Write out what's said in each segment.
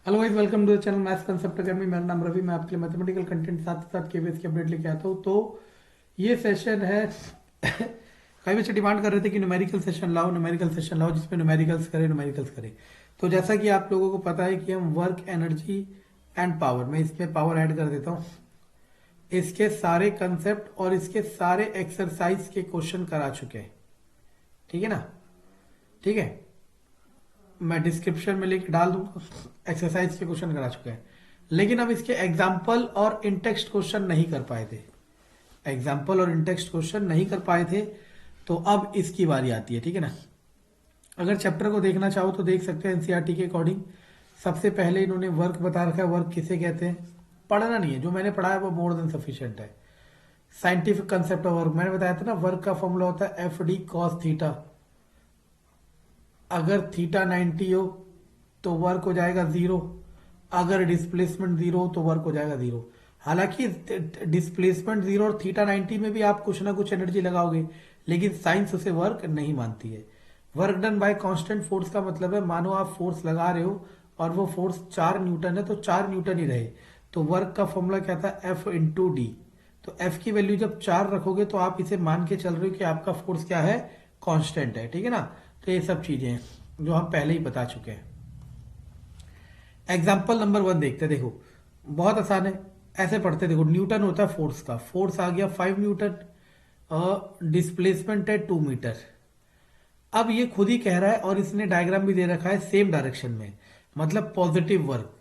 Hello guys, welcome to the channel maths concept academy. मेरा नाम रवि। मैं आपके लिए मैथमेटिकल कंटेंट साथ ही साथ केवीएस की अपडेट लेके आता हूँ। तो ये सेशन है कई बच्चे डिमांड कर रहे थे कि न्यूमेरिकल सेशन लाओ, न्यूमेरिकल सेशन लाओ जिसमें न्यूमेरिकल्स करें, न्यूमेरिकल्स करें। तो जैसा कि आप लोगों को पता है कि हम वर्क, एनर्जी एंड पावर, मैं इसमें पावर ऐड कर देता हूँ, इसके सारे कंसेप्ट और इसके सारे एक्सरसाइज के क्वेश्चन करा चुके हैं। ठीक है ना? ठीक है, मैं डिस्क्रिप्शन में लिंक डाल दूंगा। एक्सरसाइज के क्वेश्चन करा चुके हैं, लेकिन अब इसके एग्जाम्पल और इंटेक्स्ट क्वेश्चन नहीं कर पाए थे। एग्जाम्पल और इंटेक्स्ट क्वेश्चन नहीं कर पाए थे, तो अब इसकी बारी आती है। ठीक है ना? अगर चैप्टर को देखना चाहो तो देख सकते हैं एनसीईआरटी के अकॉर्डिंग। सबसे पहले इन्होंने वर्क बता रखा है। वर्क किसे कहते हैं पढ़ना नहीं है, जो मैंने पढ़ा है वो मोर देन सफिशिएंट है। साइंटिफिक कंसेप्ट ऑफ वर्क मैंने बताया था ना। वर्क का फॉर्मूला होता है एफ डी कॉस थीटा। अगर थीटा 90 हो तो वर्क हो जाएगा जीरो। अगर डिस्प्लेसमेंट जीरो हो तो वर्क हो जाएगा जीरो। हालांकि डिस्प्लेसमेंट जीरो और थीटा 90 में भी आप कुछ ना कुछ एनर्जी लगाओगे, लेकिन साइंस उसे वर्क नहीं मानती है। Work done by constant force का मतलब है, मानो आप फोर्स लगा रहे हो और वो फोर्स 4 न्यूटन है तो 4 न्यूटन ही रहे। तो वर्क का फॉर्मूला क्या था? F into D. तो एफ की वैल्यू जब 4 रखोगे तो आप इसे मान के चल रहे हो कि आपका फोर्स क्या है? कांस्टेंट है। ठीक है ना? तो ये सब चीजें हैं जो हम पहले ही बता चुके हैं। एग्जाम्पल नंबर 1 देखते हैं। देखो, बहुत आसान है। ऐसे पढ़ते, देखो न्यूटन होता है फोर्स का। फोर्स आ गया 5 न्यूटन और डिस्प्लेसमेंट है 2 मीटर। अब ये खुद ही कह रहा है और इसने डायग्राम भी दे रखा है सेम डायरेक्शन में, मतलब पॉजिटिव वर्क।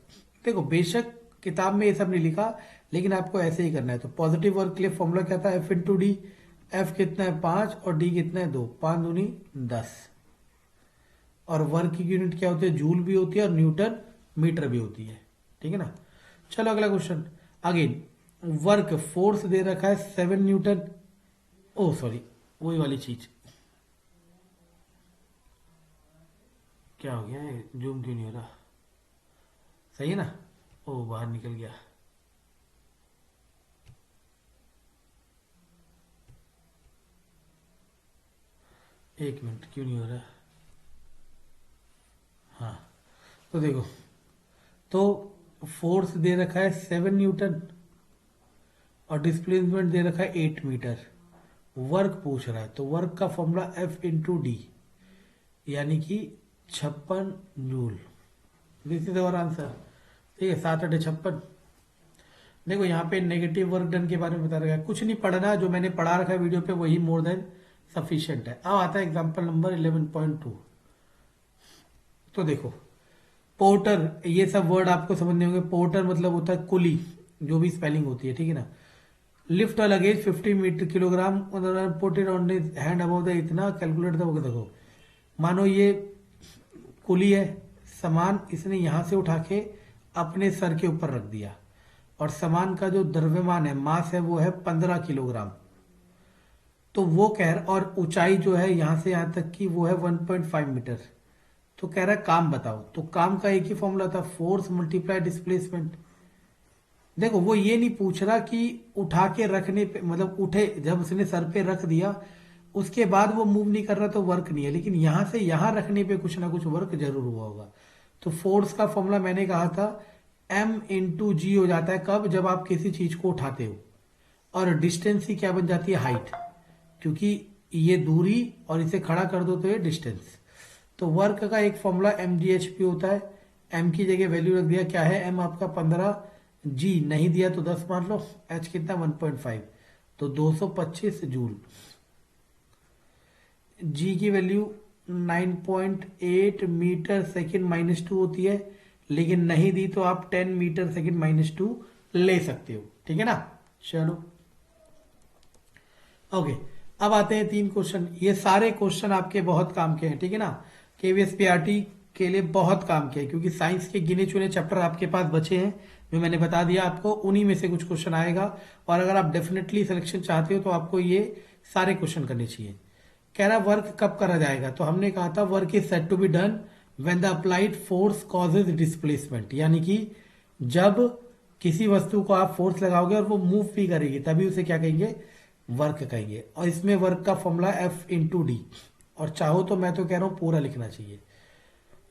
देखो बेशक किताब में ये सब नहीं लिखा, लेकिन आपको ऐसे ही करना है। तो पॉजिटिव वर्क के लिए फॉर्मूला क्या था? F into D. एफ कितना है? 5 और डी कितना है? 2। 5 दूनी 10। और वर्क की यूनिट क्या होती है? जूल भी होती है और न्यूटन मीटर भी होती है। ठीक है ना? चलो अगला क्वेश्चन। अगेन वर्क फोर्स दे रखा है 7 न्यूटन। ओ सॉरी, वही वाली चीज। क्या हो गया? जूम क्यों नहीं हो रहा? सही है ना? ओ बाहर निकल गया। एक मिनट, क्यों नहीं हो रहा? हाँ, तो देखो, तो फोर्स दे रखा है 7 न्यूटन और डिस्प्लेसमेंट दे रखा है 8 मीटर। वर्क पूछ रहा है तो वर्क का फॉर्मूला एफ इंटू डी, यानी कि 56 joule. This is our answer. ठीक है, 7 8 56। देखो यहाँ पे नेगेटिव वर्क डन के बारे में बता रखा है। कुछ नहीं पढ़ना, जो मैंने पढ़ा रखा है वीडियो पे वही मोर देन सफिशियंट है। अब आता है एग्जाम्पल नंबर 11.2। तो देखो, पोर्टर, ये सब वर्ड आपको समझने होंगे। पोर्टर मतलब होता है कुली, जो भी स्पेलिंग होती है। ठीक है ना? Lift a luggage 50 metre kilogram, put it on his hand above the, इतना कैलकुलेट द। देखो, मानो ये कुली है, सामान इसने यहां से उठा के अपने सर के ऊपर रख दिया और सामान का जो द्रव्यमान है, मास है, वो है 15 किलोग्राम। तो वो कह, और ऊंचाई जो है यहां से यहां तक की वो है 1.5 मीटर। तो कह रहा है काम बताओ। तो काम का एक ही फॉर्मूला था, फोर्स मल्टीप्लाई डिस्प्लेसमेंट। देखो वो ये नहीं पूछ रहा कि उठा के रखने पे, मतलब उठे जब उसने सर पे रख दिया उसके बाद वो मूव नहीं कर रहा तो वर्क नहीं है, लेकिन यहां से यहां रखने पे कुछ ना कुछ वर्क जरूर हुआ होगा। तो फोर्स का फॉर्मूला मैंने कहा था एम इंटू जी हो जाता है। कब? जब आप किसी चीज को उठाते हो। और डिस्टेंस ही क्या बन जाती है? हाइट। क्योंकि ये दूरी और इसे खड़ा कर दो तो ये डिस्टेंस। तो वर्क का एक formula M G H P होता है। एम की जगह वैल्यू रख दिया, क्या है? एम आपका 15, जी नहीं दिया तो 10 मान लो, एच कितना? 1.5, तो 225 जूल। जी की वैल्यू 9.8 मीटर सेकेंड -2 होती है, लेकिन नहीं दी तो आप 10 मीटर सेकेंड -2 ले सकते हो। ठीक है ना? चलो ओके। अब आते हैं 3 क्वेश्चन। ये सारे क्वेश्चन आपके बहुत काम के हैं। ठीक है ना? केवीएस पीआरटी के लिए बहुत काम के हैं, क्योंकि साइंस के गिने चुने चैप्टर आपके पास बचे हैं जो मैंने बता दिया आपको। उन्हीं में से कुछ क्वेश्चन आएगा, और अगर आप डेफिनेटली सिलेक्शन चाहते हो तो आपको ये सारे क्वेश्चन करने चाहिए। कह रहा वर्क कब करा जाएगा? तो हमने कहा था work is set to be done when the applied force causes displacement, यानी कि जब किसी वस्तु को आप फोर्स लगाओगे और वो मूव भी करेगी तभी उसे क्या कहेंगे? वर्क कहेंगे। और इसमें वर्क का फॉर्मूला एफ इंटू डी। और चाहो तो मैं तो कह रहा हूं पूरा लिखना चाहिए।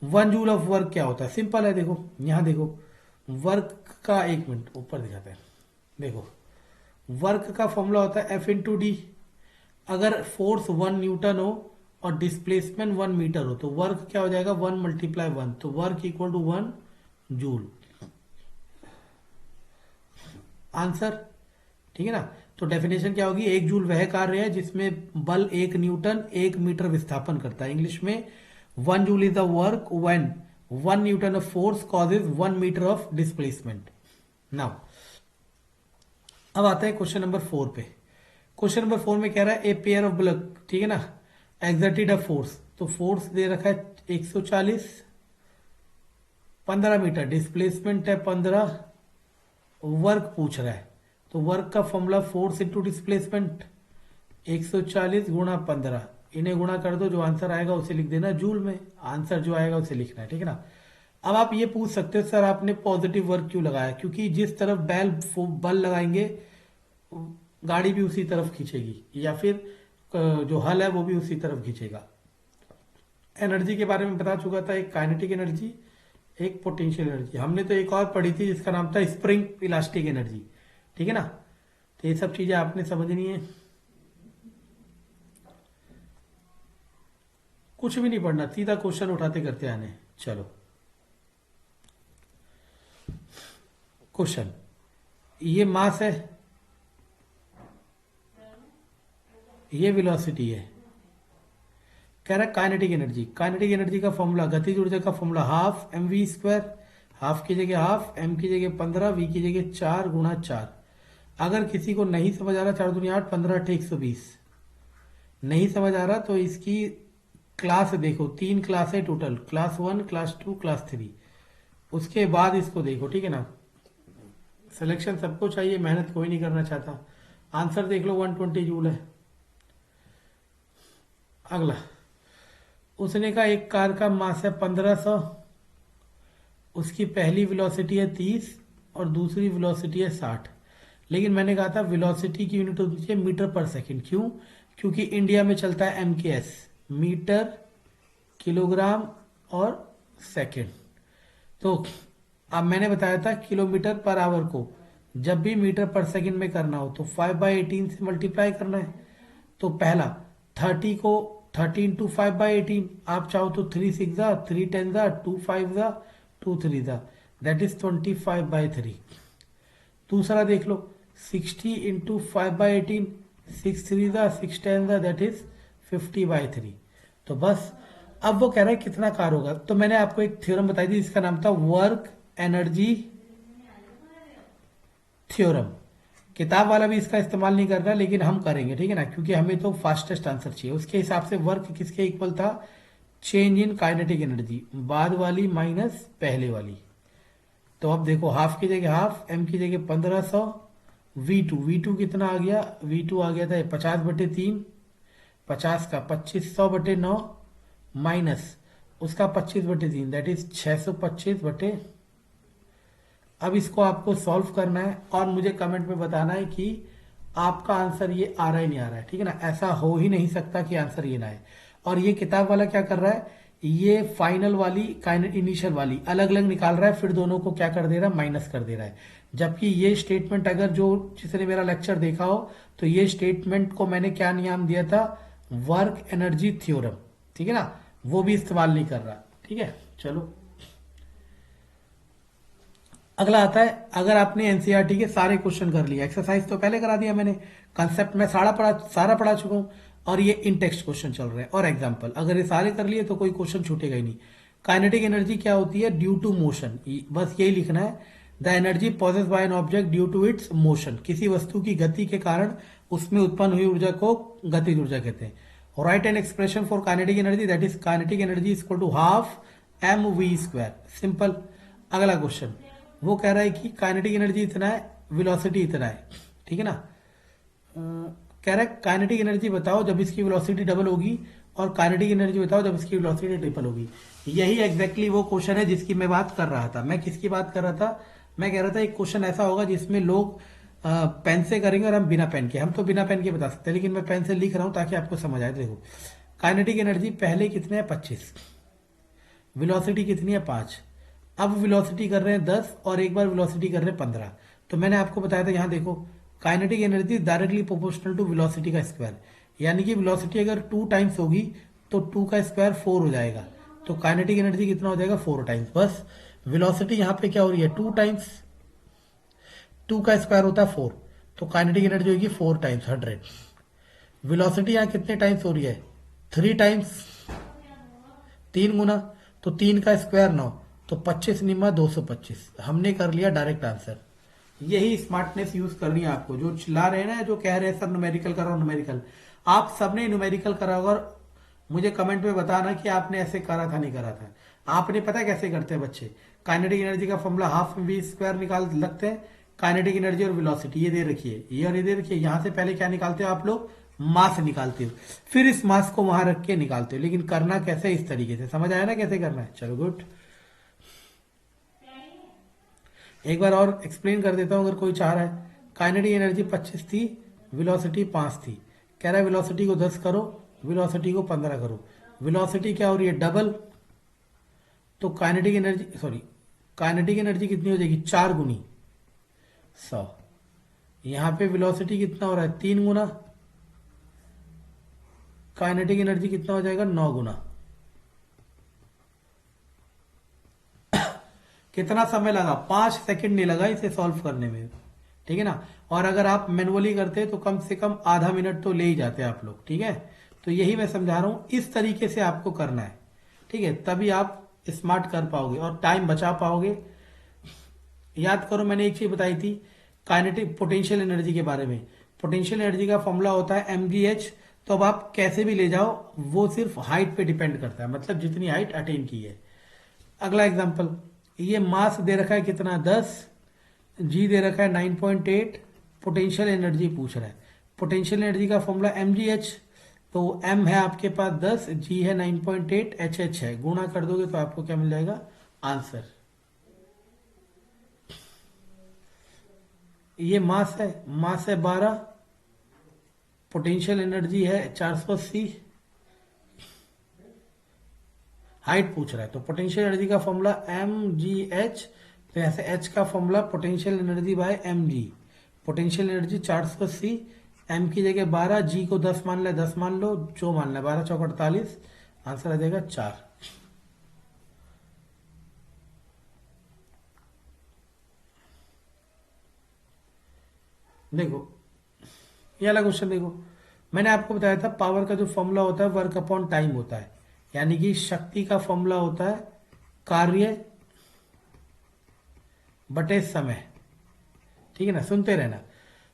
1 जूल ऑफ वर्क क्या होता है? सिंपल है, देखो यहां देखो, वर्क का, एक मिनट ऊपर दिखाते हैं, देखो वर्क का फॉर्मूला होता है एफ इंटू डी। अगर फोर्स 1 न्यूटन हो और डिस्प्लेसमेंट 1 मीटर हो तो वर्क क्या हो जाएगा? 1 × 1, तो work equal to 1 joule. Answer, ठीक है ना। तो डेफिनेशन क्या होगी? 1 जूल वह कार्य है जिसमें बल 1 न्यूटन 1 मीटर विस्थापन करता है। इंग्लिश में 1 joule is the work when 1 newton of force causes 1 metre of displacement. Now अब आता है क्वेश्चन नंबर 4 पे। क्वेश्चन नंबर 4 में कह रहा है ए पेयर ऑफ ब्लॉक, ठीक है ना, एग्जर्टेड अ फोर्स। तो फोर्स दे रखा है 140, 15 मीटर, डिस्प्लेसमेंट है 15, वर्क पूछ रहा है। तो वर्क का फॉर्मूला फोर्स इंटू डिस्प्लेसमेंट, 140 गुणा 15, इन्हें गुणा कर दो, जो आंसर आएगा उसे लिख देना जूल में, आंसर जो आएगा उसे लिखना है, ठीक है ना। अब आप ये पूछ सकते हो सर आपने पॉजिटिव वर्क क्यों लगाया? क्योंकि जिस तरफ बल लगाएंगे गाड़ी भी उसी तरफ खींचेगी, या फिर जो हल है वो भी उसी तरफ खींचेगा। एनर्जी के बारे में बता चुका था, एक काइनेटिक एनर्जी, एक पोटेंशियल एनर्जी। हमने तो एक और पढ़ी थी जिसका नाम था स्प्रिंग इलास्टिक एनर्जी, ठीक है ना। तो ये सब चीजें आपने समझनी है, कुछ भी नहीं पढ़ना, सीधा क्वेश्चन उठाते करते आने। चलो क्वेश्चन, ये मास है, ये वेलोसिटी है, कह रहा है काइनेटिक एनर्जी। काइनेटिक एनर्जी का फॉर्मूला, गतिज ऊर्जा का फॉर्मूला हाफ mv², हाफ की जगह हाफ, m की जगह 15, v की जगह 4 गुणा 4। अगर किसी को नहीं समझ आ रहा, 4 दूनी 8, 15 8 120, नहीं समझ आ रहा तो इसकी क्लास देखो, 3 क्लास है टोटल, क्लास 1, क्लास 2, क्लास 3, उसके बाद इसको देखो, ठीक है ना। सिलेक्शन सबको चाहिए, मेहनत कोई नहीं करना चाहता। आंसर देख लो, 120 जूल है। अगला, उसने कहा एक कार का मास है 1500, उसकी पहली वेलोसिटी है 30 और दूसरी वेलोसिटी है 60। लेकिन मैंने कहा था वेलोसिटी की यूनिट होती है मीटर पर सेकंड। क्यों? क्योंकि इंडिया में चलता है MKS, मीटर, किलोग्राम और सेकंड। तो अब मैंने बताया था किलोमीटर पर आवर को जब भी मीटर पर सेकंड में करना हो तो 5/18 से मल्टीप्लाई करना है। तो पहला 30 को 30 इंटू 5/18, आप चाहो तो 3 6 जा, 3 10 जा, 2 5 जा, 2 3 जा, दैट इज 25/3। दूसरा देख लो, 60 इंटू 5/18, 6 3 जा, 6 10 जा, दैट इज 50/3। तो बस अब वो कह रहा है कितना कार होगा। तो मैंने आपको एक थ्योरम बताई थी, इसका नाम था वर्क एनर्जी थ्योरम। किताब वाला भी इसका इस्तेमाल नहीं कर रहा, लेकिन हम करेंगे, ठीक है ना, क्योंकि हमें तो फास्टेस्ट आंसर चाहिए। उसके हिसाब से वर्क किसके इक्वल था? चेंज इन काइनेटिक एनर्जी, बाद वाली माइनस पहले वाली। तो अब देखो, हाफ की जगह हाफ, m की जगह 1500, v2 कितना आ गया? v2 आ गया था 50/3, 50 का 2500/9 माइनस उसका 25/3, दैट इज 625/। अब इसको आपको सॉल्व करना है और मुझे कमेंट में बताना है कि आपका आंसर ये आ रहा है नहीं आ रहा है, ठीक है ना। ऐसा हो ही नहीं सकता कि आंसर ये ना आए। और ये किताब वाला क्या कर रहा है, ये फाइनल वाली इनिशियल वाली अलग अलग निकाल रहा है, फिर दोनों को क्या कर दे रहा है? माइनस कर दे रहा है। जबकि ये स्टेटमेंट, अगर जो जिसने मेरा लेक्चर देखा हो तो ये स्टेटमेंट को मैंने क्या नाम दिया था? वर्क एनर्जी थ्योरम, ठीक है ना। वो भी इस्तेमाल नहीं कर रहा, ठीक है। चलो अगला आता है, अगर आपने एनसीईआरटी के सारे क्वेश्चन कर लिया, एक्सरसाइज तो पहले करा दिया मैंने, कंसेप्ट में सारा पढ़ा चुका हूं, और ये इन टेक्स्ट क्वेश्चन चल रहे हैं और एग्जाम्पल, अगर ये सारे कर लिए तो कोई क्वेश्चन छूटेगा ही नहीं। काइनेटिक एनर्जी क्या होती है? ड्यू टू मोशन, बस यही लिखना है, the energy possess by an object due to its motion. किसी वस्तु की गति के कारण उसमें उत्पन्न हुई ऊर्जा को गतिज ऊर्जा कहते हैं। Write an expression for kinetic energy, that is kinetic energy is equal to half mv²। Simple. अगला क्वेश्चन, वो कह रहा है कि काइनेटिक एनर्जी इतना है, वेलोसिटी इतना है, ठीक है ना। कह रहा है काइनेटिक एनर्जी बताओ जब इसकी वेलोसिटी डबल होगी, और काइनेटिक एनर्जी बताओ जब इसकी वेलोसिटी ट्रिपल होगी। यही एग्जैक्टली वो क्वेश्चन है जिसकी मैं बात कर रहा था। मैं किसकी बात कर रहा था? मैं कह रहा था एक क्वेश्चन ऐसा होगा जिसमें लोग पेन से करेंगे और हम बिना पेन के, हम तो बिना पेन के बता सकते हैं, लेकिन मैं पेन से लिख रहा हूं ताकि आपको समझ आए। देखो, काइनेटिक एनर्जी पहले कितने है? 25, वेलोसिटी कितनी है 5। अब वेलोसिटी कर रहे हैं 10 और एक बार वेलोसिटी कर रहे हैं 15। तो मैंने आपको बताया था यहाँ देखो, kinetic energy directly proportional to velocity का स्क्वायर, यानी कि वेलोसिटी अगर 2 टाइम्स होगी तो 2 का स्क्वायर 4 हो जाएगा। तो काइनेटिक एनर्जी कितना हो जाएगा 4 टाइम्स। बस वेलोसिटी यहाँ पे क्या हो रही है 2 टाइम्स, 2 का स्क्वायर होता है 4, तो काइनेटिक एनर्जी होगी 4 टाइम्स 100। वेलोसिटी यहाँ कितने टाइम्स हो रही है 3 टाइम्स, 3 गुना, तो 3 का स्क्वायर 9, तो 25 निमा 225। हमने कर लिया डायरेक्ट आंसर। यही स्मार्टनेस यूज करनी है आपको। जो चिल्ला रहे हैं ना, जो कह रहे हैं सर न्यूमेरिकल करो न्यूमेरिकल, आप सबने न्यूमेरिकल करा होगा और मुझे कमेंट में बताना कि आपने ऐसे करा था नहीं करा था। आपने पता है कैसे करते हैं बच्चे, काइनेटिक एनर्जी का फॉर्मूला हाफ वी स्क्वायर निकाल लगते हैं, काइनेटिक एनर्जी और वेलोसिटी ये दे रखी है, ये और ये दे रखी है। यहां से पहले क्या निकालते हो आप लोग, मास निकालते हो, फिर इस मास को वहां रख के निकालते हो। लेकिन करना कैसे, इस तरीके से। समझ आया ना कैसे करना है? चलो गुड। एक बार और एक्सप्लेन कर देता हूं अगर कोई चाह रहा है। काइनेटिक एनर्जी 25 थी, वेलोसिटी 5 थी। कह रहा है वेलोसिटी को 10 करो, वेलोसिटी को 15 करो। वेलोसिटी क्या हो रही है डबल, तो kinetic energy sorry kinetic energy कितनी हो जाएगी 4 गुनी 100। यहां पे वेलोसिटी कितना हो रहा है 3 गुना, काइनेटिक एनर्जी कितना हो जाएगा 9 गुना। कितना समय लगा 5 सेकंड नहीं लगा इसे सॉल्व करने में, ठीक है ना। और अगर आप मैनुअली करते तो कम से कम आधा मिनट तो ले ही जाते आप लोग, ठीक है। तो यही मैं समझा रहा हूं, इस तरीके से आपको करना है, ठीक है, तभी आप स्मार्ट कर पाओगे और टाइम बचा पाओगे। याद करो मैंने एक चीज बताई थी काइनेटिक पोटेंशियल एनर्जी के बारे में। पोटेंशियल एनर्जी का फॉर्मूला होता है mgh। तो अब आप कैसे भी ले जाओ, वो सिर्फ हाइट पे डिपेंड करता है, मतलब जितनी हाइट अटेन की है। अगला एग्जांपल, ये मास दे रखा है कितना 10, जी दे रखा है 9.8, पोटेंशियल एनर्जी पूछ रहा है। पोटेंशियल एनर्जी का फॉर्मूला mgh, तो m है आपके पास 10, g है 9.8, hh है, गुणा कर दोगे तो आपको क्या मिल जाएगा आंसर। ये मास है 12, पोटेंशियल एनर्जी है 480, हाइट पूछ रहा है तो पोटेंशियल एनर्जी का फॉर्मूला mgh, तो ऐसे h का formula potential energy by mg। Potential energy 480, m की जगह 12, g को 10 मान ले, 10 मान लो, जो मान ले 12 चौक 48, आंसर आ जाएगा 4। देखो ये वाला क्वेश्चन देखो, मैंने आपको बताया था पावर का जो फॉर्मूला होता है वर्क अपॉन टाइम होता है, यानी कि शक्ति का फॉर्मूला होता है कार्य बटे समय, ठीक है ना। सुनते रहना,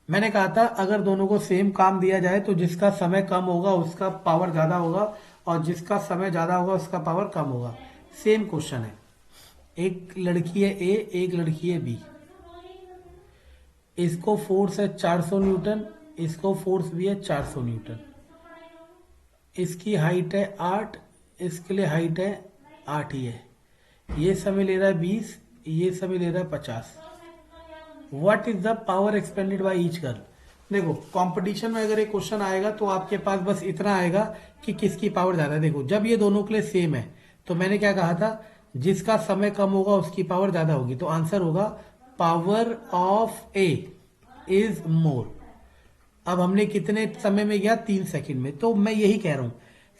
मैंने कहा था अगर दोनों को सेम काम दिया जाए तो जिसका समय कम होगा उसका पावर ज्यादा होगा और जिसका समय ज्यादा होगा उसका पावर कम होगा। सेम क्वेश्चन है, एक लड़की है ए, एक लड़की है बी, इसको फोर्स है 400 न्यूटन, इसको फोर्स भी है 400 न्यूटन, इसकी हाइट है 8, इसके लिए हाइट है 8 ही है, ये समय ले रहा है 20, ये समय ले रहा है 50। What is the power expanded by each girl. देखो कंपटीशन में अगर एक क्वेश्चन आएगा तो आपके पास बस इतना आएगा कि किसकी पावर ज्यादा है। देखो जब ये दोनों के लिए सेम है तो मैंने क्या कहा था, जिसका समय कम होगा उसकी पावर ज्यादा होगी, तो आंसर होगा power of A is more. अब हमने कितने समय में गया 3 सेकंड में, तो मैं यही कह रहा हूं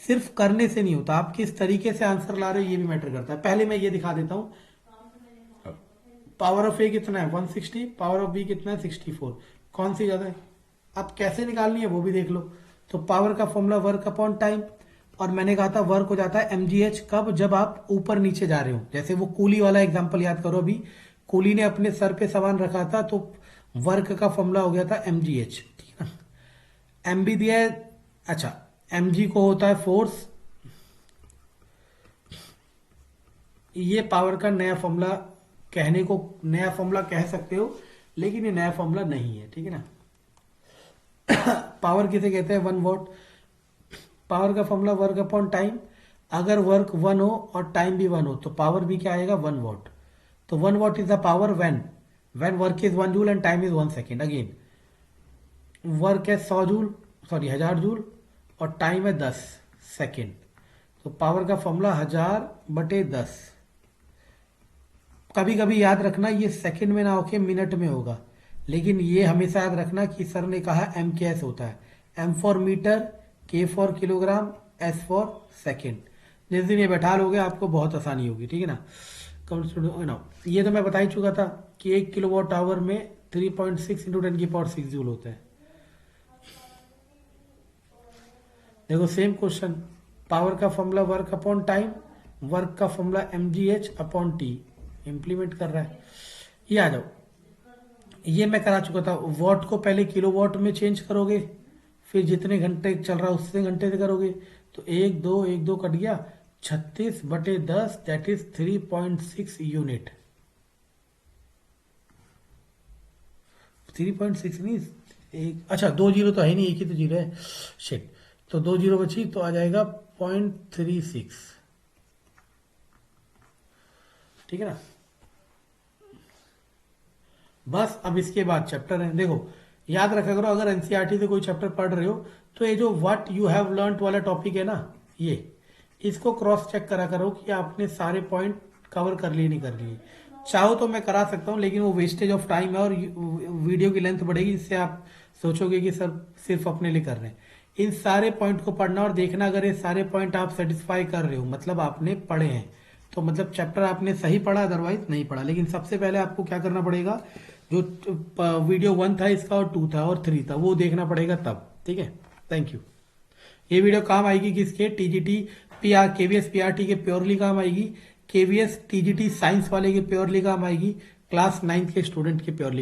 सिर्फ करने से नहीं होता, आप किस तरीके से आंसर ला रहे हो ये भी मैटर करता है। पहले मैं ये दिखा देता हूं, पावर ऑफ ए कितना है 160, पावर ऑफ बी कितना है 64, कौन सी ज्यादा है। अब कैसे निकालनी है वो भी देख लो। तो पावर का फॉर्मूला वर्क अपॉन टाइम, और मैंने कहा था वर्क हो जाता है mgh कब, जब आप ऊपर नीचे जा रहे हो। जैसे वो कूली वाला एग्जांपल याद करो, अभी कूली ने अपने सर पे सामान रखा था तो वर्क का फॉर्मूला हो गया था mgh, ठीक है ना। एम भी दिया है, अच्छा mg को होता है फोर्स, ये पावर का नया फॉर्मूला, कहने को नया फॉर्मूला कह सकते हो लेकिन ये नया फॉर्मूला नहीं है, ठीक है ना। पावर किसे कहते हैं 1 वॉट। पावर का फॉर्मूला वर्क अपॉन टाइम, अगर वर्क 1 हो और टाइम भी 1 हो तो पावर भी क्या आएगा 1 वॉट। तो 1 what is the power when work is 1 joule and time is 1 second. Again work है 100 जूल, सॉरी 1000 जूल और टाइम है 10 सेकेंड। तो पावर का फॉर्मूला 1000/10। कभी कभी याद रखना ये सेकंड में ना होके मिनट में होगा, लेकिन ये हमेशा याद रखना कि सर ने कहा एम के एस होता है। एम फॉर मीटर, के for kilogram, S for second. जिस दिन ये बैठा लोगे आपको बहुत आसानी होगी, ठीक है ना। ये तो मैं बता ही चुका था कि 1 किलोवाट आवर में 3.6 इंटू 10⁶ जूल होता है। देखो सेम क्वेश्चन, पावर का formula work upon time, work का फॉर्मूला mgh/t, इंप्लीमेंट कर रहा है। ये आ जाओ, ये मैं करा चुका था। वॉट को पहले किलोवाट में चेंज करोगे, फिर जितने घंटे चल रहा है उतने घंटे से करोगे। तो 1 2 कट गया, 36/10 दैट इज 3.6 यूनिट। 3.6 नहीं, एक अच्छा 2 जीरो तो है नहीं, एक ही तो जीरो है, शिट। तो 2 जीरो बची तो आ जाएगा 0.36, ठीक है ना। बस अब इसके बाद चैप्टर है। देखो याद रखा करो, अगर एनसीईआरटी से कोई चैप्टर पढ़ रहे हो तो ये जो व्हाट यू हैव लर्नड वाला टॉपिक है ना, ये इसको क्रॉस चेक करा करो कि आपने सारे पॉइंट कवर कर लिए नहीं कर लिए। चाहो तो मैं करा सकता हूँ, लेकिन वो वेस्टेज ऑफ टाइम है और वीडियो की लेंथ बढ़ेगी, जिससे आप सोचोगे कि सर सिर्फ अपने लिए कर रहे हैं। इन सारे पॉइंट को पढ़ना और देखना, अगर ये सारे पॉइंट आप सेटिस्फाई कर रहे हो मतलब आपने पढ़े हैं, तो मतलब चैप्टर आपने सही पढ़ा, अदरवाइज नहीं पढ़ा। लेकिन सबसे पहले आपको क्या करना पड़ेगा, जो वीडियो 1 था इसका और 2 था और 3 था वो देखना पड़ेगा तब, ठीक है। Thank you. ये वीडियो काम आएगी किसके, टीजीटी पीआर केवीएस पीआरटी के प्योरली काम आएगी, केवीएस टीजीटी साइंस वाले के प्योरली काम आएगी, क्लास 9th के स्टूडेंट के प्योरली